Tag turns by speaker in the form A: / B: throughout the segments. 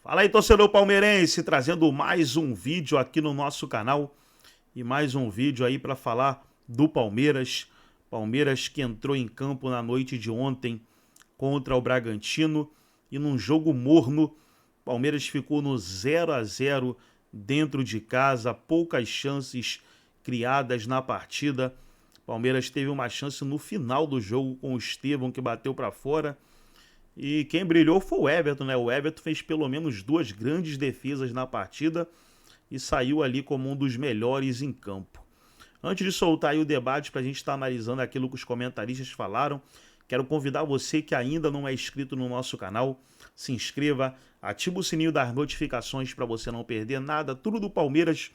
A: Fala aí, torcedor palmeirense, trazendo mais um vídeo aqui no nosso canal e mais um vídeo aí para falar do Palmeiras. Palmeiras que entrou em campo na noite de ontem contra o Bragantino e num jogo morno, Palmeiras ficou no 0-0 dentro de casa, poucas chances criadas na partida. Palmeiras teve uma chance no final do jogo com o Estevão que bateu para fora. E quem brilhou foi o Everton, né? O Everton fez pelo menos 2 grandes defesas na partida e saiu ali como um dos melhores em campo. Antes de soltar aí o debate para a gente estar analisando aquilo que os comentaristas falaram, quero convidar você que ainda não é inscrito no nosso canal, se inscreva, ativa o sininho das notificações para você não perder nada. Tudo do Palmeiras,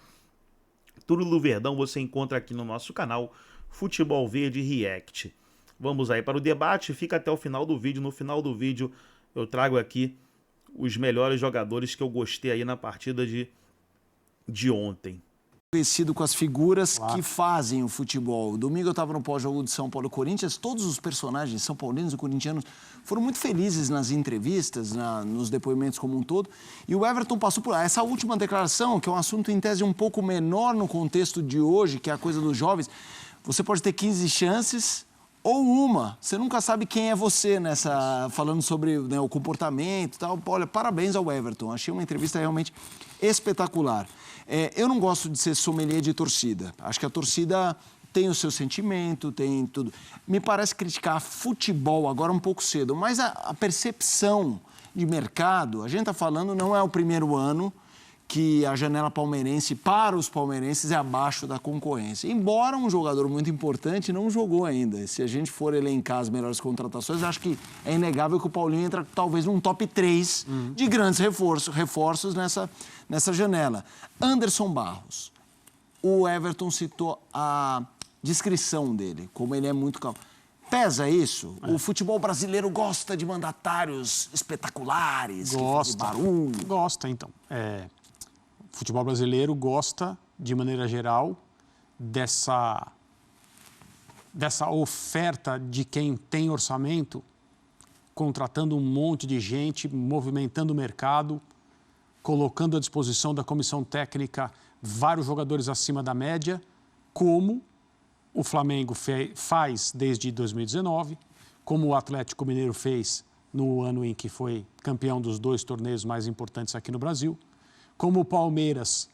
A: tudo do Verdão você encontra aqui no nosso canal Futebol Verde React. Vamos aí para o debate, fica até o final do vídeo. No final do vídeo eu trago aqui os melhores jogadores que eu gostei aí na partida de ontem.
B: Conhecido com as figuras que fazem o futebol. Domingo eu estava no pós-jogo de São Paulo e Corinthians, todos os personagens são paulinos e corintianos foram muito felizes nas entrevistas, nos depoimentos como um todo, e o Everton passou por essa última declaração, que é um assunto em tese um pouco menor no contexto de hoje, que é a coisa dos jovens. Você pode ter 15 chances ou uma, você nunca sabe quem é você falando sobre, né, o comportamento e tal. Olha, parabéns ao Everton, achei uma entrevista realmente espetacular. Eu não gosto de ser sommelier de torcida, acho que a torcida tem o seu sentimento, tem tudo. Me parece criticar futebol agora um pouco cedo, mas a percepção de mercado, a gente está falando, não é o primeiro ano que a janela palmeirense, para os palmeirenses, é abaixo da concorrência. Embora um jogador muito importante não jogou ainda. Se a gente for elencar as melhores contratações, acho que é inegável que o Paulinho entra talvez num top 3 de grandes reforços nessa janela. Anderson Barros. O Everton citou a descrição dele, como ele é muito calmo. Pesa isso? O futebol brasileiro gosta de mandatários espetaculares,
C: gosta,
B: que fazem barulho.
C: Gosta, então. O futebol brasileiro gosta, de maneira geral, dessa oferta de quem tem orçamento, contratando um monte de gente, movimentando o mercado, colocando à disposição da comissão técnica vários jogadores acima da média, como o Flamengo faz desde 2019, como o Atlético Mineiro fez no ano em que foi campeão dos 2 torneios mais importantes aqui no Brasil, como o Palmeiras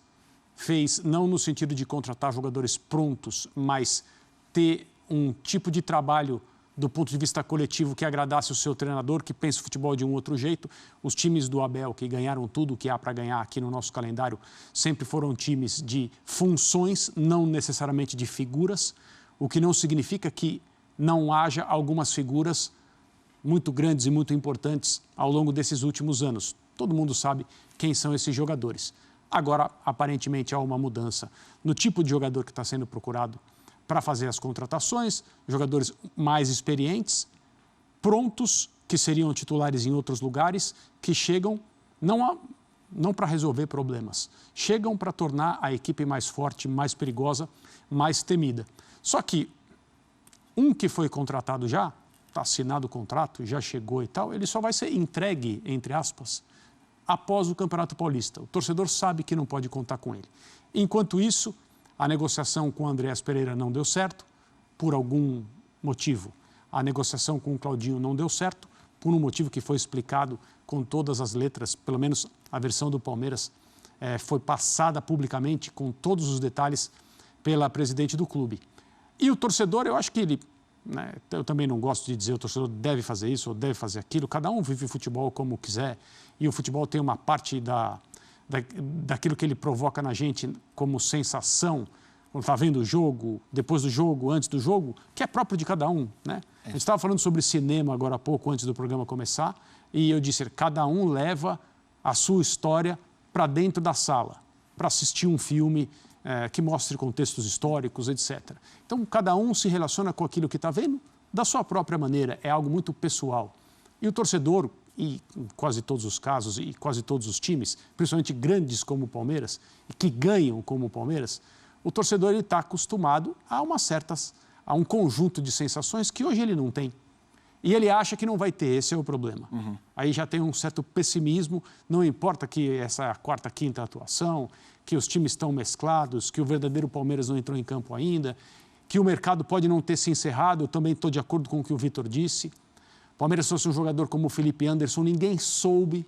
C: fez, não no sentido de contratar jogadores prontos, mas ter um tipo de trabalho do ponto de vista coletivo que agradasse o seu treinador, que pensa o futebol de um outro jeito. Os times do Abel, que ganharam tudo o que há para ganhar aqui no nosso calendário, sempre foram times de funções, não necessariamente de figuras, o que não significa que não haja algumas figuras muito grandes e muito importantes ao longo desses últimos anos. Todo mundo sabe quem são esses jogadores. Agora, aparentemente, há uma mudança no tipo de jogador que está sendo procurado para fazer as contratações, jogadores mais experientes, prontos, que seriam titulares em outros lugares, que chegam não para resolver problemas, chegam para tornar a equipe mais forte, mais perigosa, mais temida. Só que um que foi contratado já, está assinado o contrato, já chegou e tal, ele só vai ser entregue, entre aspas, após o Campeonato Paulista. O torcedor sabe que não pode contar com ele. Enquanto isso, a negociação com o Andréas Pereira não deu certo, por algum motivo. A negociação com o Claudinho não deu certo, por um motivo que foi explicado com todas as letras, pelo menos a versão do Palmeiras foi passada publicamente com todos os detalhes pela presidente do clube. E o torcedor, eu acho que ele... Eu também não gosto de dizer o torcedor deve fazer isso ou deve fazer aquilo. Cada um vive o futebol como quiser e o futebol tem uma parte daquilo que ele provoca na gente como sensação, quando está vendo o jogo, depois do jogo, antes do jogo, que é próprio de cada um, né? A gente estava falando sobre cinema agora há pouco, antes do programa começar, e eu disse, cada um leva a sua história para dentro da sala, para assistir um filme que mostre contextos históricos, etc. Então, cada um se relaciona com aquilo que está vendo da sua própria maneira, é algo muito pessoal. E o torcedor, e em quase todos os casos, e quase todos os times, principalmente grandes como o Palmeiras, e que ganham como o Palmeiras, o torcedor está acostumado a um conjunto de sensações que hoje ele não tem. E ele acha que não vai ter, esse é o problema. Aí já tem um certo pessimismo, não importa que essa é a quarta, quinta atuação, que os times estão mesclados, que o verdadeiro Palmeiras não entrou em campo ainda, que o mercado pode não ter se encerrado, eu também estou de acordo com o que o Vitor disse. O Palmeiras fosse um jogador como o Felipe Anderson, ninguém soube.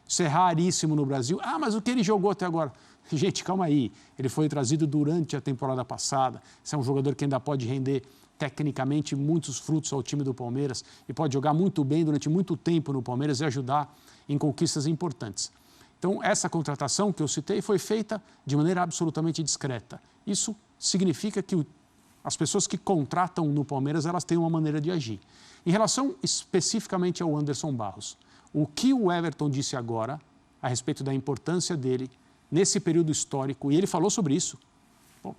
C: Isso é raríssimo no Brasil. Ah, mas o que ele jogou até agora? Gente, calma aí. Ele foi trazido durante a temporada passada. Esse é um jogador que ainda pode render tecnicamente muitos frutos ao time do Palmeiras e pode jogar muito bem durante muito tempo no Palmeiras e ajudar em conquistas importantes. Então, essa contratação que eu citei foi feita de maneira absolutamente discreta. Isso significa que as pessoas que contratam no Palmeiras, elas têm uma maneira de agir. Em relação especificamente ao Anderson Barros, o que o Everton disse agora a respeito da importância dele nesse período histórico, e ele falou sobre isso. Bom,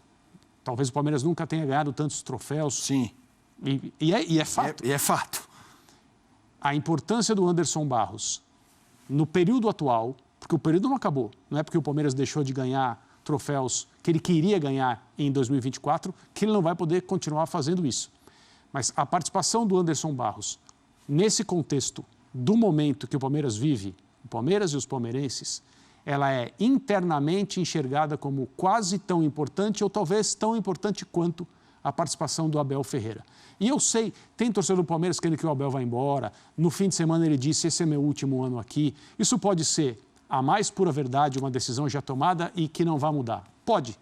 C: talvez o Palmeiras nunca tenha ganhado tantos troféus.
B: Sim.
C: E é fato.
B: E é fato.
C: A importância do Anderson Barros no período atual, porque o período não acabou, não é porque o Palmeiras deixou de ganhar troféus que ele queria ganhar em 2024, que ele não vai poder continuar fazendo isso. Mas a participação do Anderson Barros nesse contexto do momento que o Palmeiras vive, o Palmeiras e os palmeirenses, ela é internamente enxergada como quase tão importante ou talvez tão importante quanto a participação do Abel Ferreira. E eu sei, tem torcedor do Palmeiras querendo que o Abel vá embora, no fim de semana ele disse, esse é meu último ano aqui. Isso pode ser a mais pura verdade, uma decisão já tomada e que não vai mudar. Pode.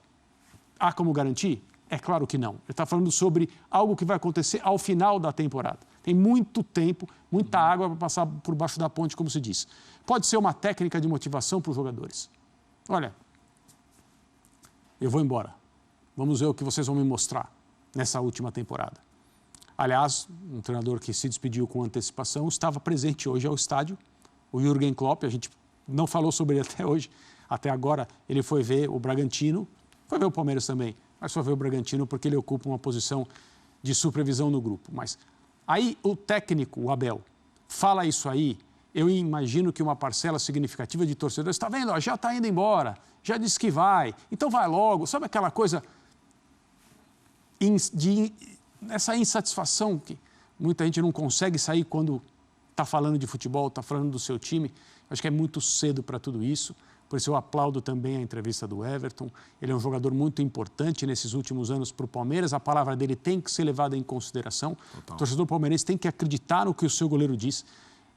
C: Há como garantir? É claro que não. Ele está falando sobre algo que vai acontecer ao final da temporada. Tem muito tempo, muita água para passar por baixo da ponte, como se diz. Pode ser uma técnica de motivação para os jogadores. Olha, eu vou embora. Vamos ver o que vocês vão me mostrar nessa última temporada. Aliás, um treinador que se despediu com antecipação estava presente hoje ao estádio, o Jürgen Klopp. A gente não falou sobre ele até hoje. Até agora ele foi ver o Bragantino, foi ver o Palmeiras também, mas só ver o Bragantino porque ele ocupa uma posição de supervisão no grupo. Mas aí o técnico, o Abel, fala isso aí, eu imagino que uma parcela significativa de torcedores está vendo, ó, já está indo embora, já disse que vai, então vai logo. Sabe aquela coisa essa insatisfação que muita gente não consegue sair quando está falando de futebol, está falando do seu time? Acho que é muito cedo para tudo isso. Por isso eu aplaudo também a entrevista do Everton. Ele é um jogador muito importante nesses últimos anos para o Palmeiras. A palavra dele tem que ser levada em consideração. Total. O torcedor palmeirense tem que acreditar no que o seu goleiro diz.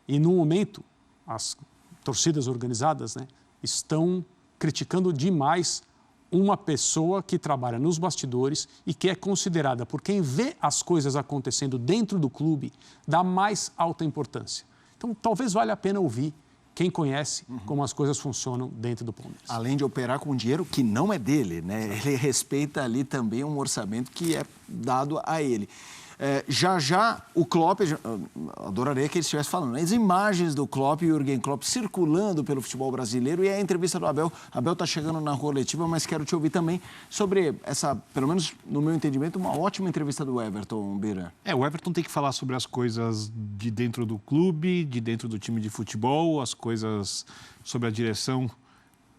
C: E, no momento, as torcidas organizadas, né, estão criticando demais uma pessoa que trabalha nos bastidores e que é considerada, por quem vê as coisas acontecendo dentro do clube, da mais alta importância. Então, talvez valha a pena ouvir quem conhece como as coisas funcionam dentro do Palmeiras.
B: Além de operar com dinheiro que não é dele, né? Ele respeita ali também um orçamento que é dado a ele. Já o Klopp, adoraria que ele estivesse falando, as imagens do Klopp e o Jürgen Klopp circulando pelo futebol brasileiro e a entrevista do Abel. Abel está chegando na coletiva, mas quero te ouvir também sobre essa, pelo menos no meu entendimento, uma ótima entrevista do Everton, Bira.
D: O Everton tem que falar sobre as coisas de dentro do clube, de dentro do time de futebol, as coisas sobre a direção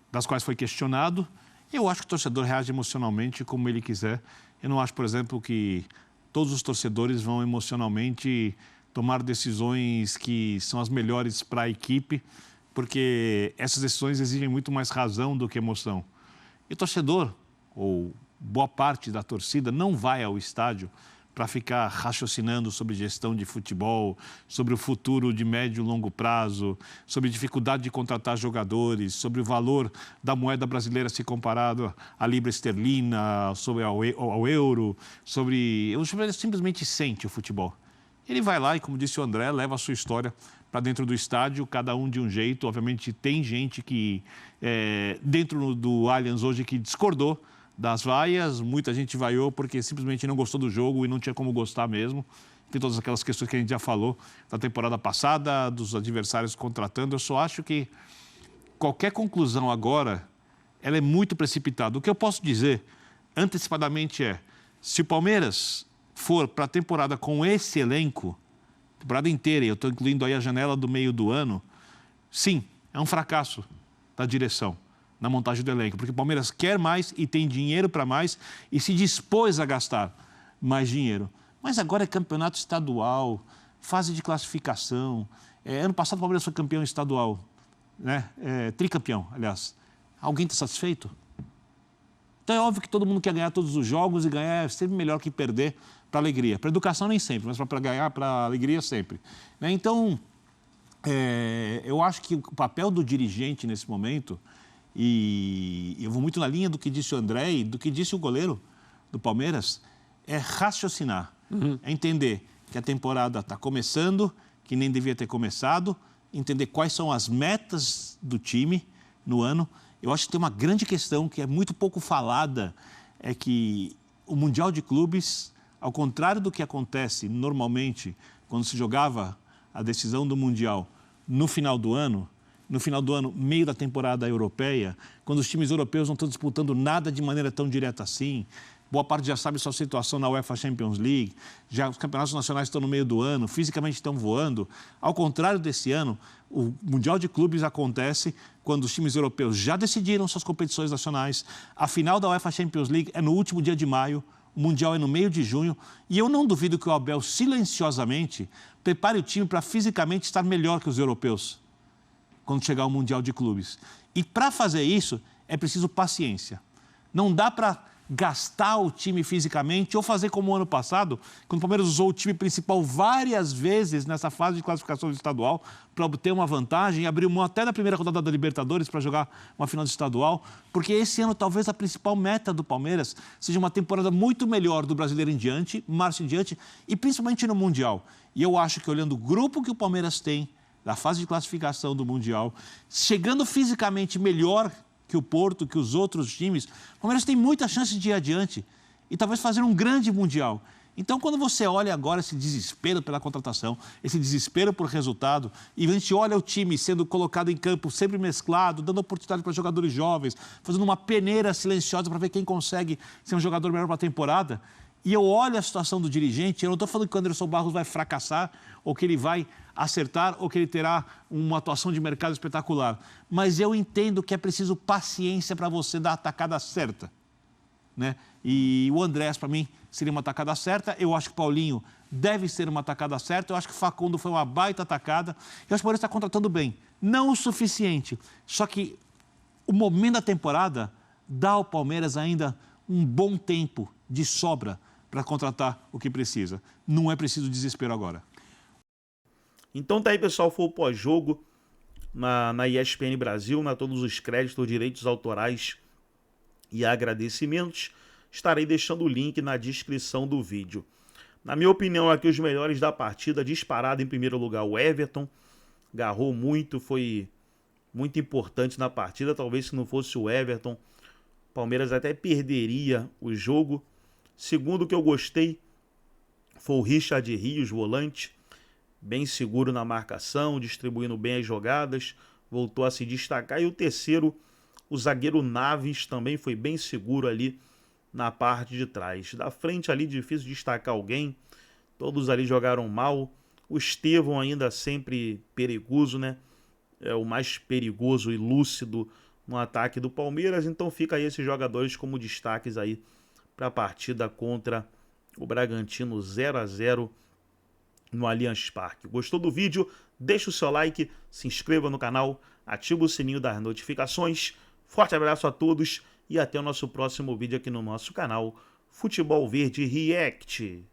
D: das quais foi questionado. Eu acho que o torcedor reage emocionalmente como ele quiser. Eu não acho, por exemplo, que todos os torcedores vão emocionalmente tomar decisões que são as melhores para a equipe, porque essas decisões exigem muito mais razão do que emoção. E o torcedor, ou boa parte da torcida, não vai ao estádio para ficar raciocinando sobre gestão de futebol, sobre o futuro de médio e longo prazo, sobre dificuldade de contratar jogadores, sobre o valor da moeda brasileira se comparado à libra esterlina, sobre ao euro, sobre... Ele simplesmente sente o futebol. Ele vai lá e, como disse o André, leva a sua história para dentro do estádio, cada um de um jeito. Obviamente, tem gente que, dentro do Allianz hoje, que discordou das vaias, muita gente vaiou porque simplesmente não gostou do jogo e não tinha como gostar mesmo. Tem todas aquelas questões que a gente já falou da temporada passada, dos adversários contratando. Eu só acho que qualquer conclusão agora, ela é muito precipitada. O que eu posso dizer antecipadamente se o Palmeiras for para a temporada com esse elenco, temporada inteira, e eu estou incluindo aí a janela do meio do ano, sim, é um fracasso da direção na montagem do elenco, porque o Palmeiras quer mais e tem dinheiro para mais e se dispôs a gastar mais dinheiro. Mas agora é campeonato estadual, fase de classificação. Ano passado o Palmeiras foi campeão estadual, né? Tricampeão, aliás. Alguém está satisfeito? Então é óbvio que todo mundo quer ganhar todos os jogos e ganhar é sempre melhor que perder para alegria. Para educação nem sempre, mas para ganhar, para alegria sempre. Né? Então, eu acho que o papel do dirigente nesse momento, e eu vou muito na linha do que disse o André e do que disse o goleiro do Palmeiras, é raciocinar, é entender que a temporada está começando, que nem devia ter começado, entender quais são as metas do time no ano. Eu acho que tem uma grande questão que é muito pouco falada, é que o Mundial de Clubes, ao contrário do que acontece normalmente quando se jogava a decisão do Mundial no final do ano, meio da temporada europeia, quando os times europeus não estão disputando nada de maneira tão direta assim, boa parte já sabe sua situação na UEFA Champions League, já os campeonatos nacionais estão no meio do ano, fisicamente estão voando. Ao contrário desse ano, o Mundial de Clubes acontece quando os times europeus já decidiram suas competições nacionais. A final da UEFA Champions League é no último dia de maio, o Mundial é no meio de junho, e eu não duvido que o Abel silenciosamente prepare o time para fisicamente estar melhor que os europeus quando chegar o Mundial de Clubes. E para fazer isso é preciso paciência. Não dá para gastar o time fisicamente ou fazer como o ano passado, quando o Palmeiras usou o time principal várias vezes nessa fase de classificação do estadual para obter uma vantagem, abriu mão até na primeira rodada da Libertadores para jogar uma final de estadual, porque esse ano talvez a principal meta do Palmeiras seja uma temporada muito melhor do Brasileiro em diante, março em diante, e principalmente no Mundial. E eu acho que olhando o grupo que o Palmeiras tem da fase de classificação do Mundial, chegando fisicamente melhor que o Porto, que os outros times, o Palmeiras tem muita chance de ir adiante e talvez fazer um grande Mundial. Então, quando você olha agora esse desespero pela contratação, esse desespero por resultado, e a gente olha o time sendo colocado em campo sempre mesclado, dando oportunidade para jogadores jovens, fazendo uma peneira silenciosa para ver quem consegue ser um jogador melhor para a temporada, e eu olho a situação do dirigente, eu não estou falando que o Anderson Barros vai fracassar, ou que ele vai acertar, ou que ele terá uma atuação de mercado espetacular. Mas eu entendo que é preciso paciência para você dar a tacada certa, né? E o Andrés, para mim, seria uma tacada certa. Eu acho que o Paulinho deve ser uma tacada certa. Eu acho que o Facundo foi uma baita tacada. Eu acho que o Palmeiras está contratando bem. Não o suficiente. Só que o momento da temporada dá ao Palmeiras ainda um bom tempo de sobra para contratar o que precisa. Não é preciso desespero agora.
A: Então tá aí, pessoal, foi o pós-jogo na ESPN Brasil, todos os créditos, direitos autorais e agradecimentos. Estarei deixando o link na descrição do vídeo. Na minha opinião, aqui os melhores da partida, disparado em primeiro lugar o Everton, agarrou muito, foi muito importante na partida. Talvez se não fosse o Everton, o Palmeiras até perderia o jogo. Segundo que eu gostei foi o Richard Rios, volante, bem seguro na marcação, distribuindo bem as jogadas, voltou a se destacar. E o terceiro, o zagueiro Naves, também foi bem seguro ali na parte de trás. Da frente ali, difícil destacar alguém, todos ali jogaram mal. O Estevão ainda sempre perigoso, né? É o mais perigoso e lúcido no ataque do Palmeiras. Então fica aí esses jogadores como destaques aí para a partida contra o Bragantino 0-0 no Allianz Parque. Gostou do vídeo? Deixa o seu like, se inscreva no canal, ativa o sininho das notificações. Forte abraço a todos e até o nosso próximo vídeo aqui no nosso canal Futebol Verde React.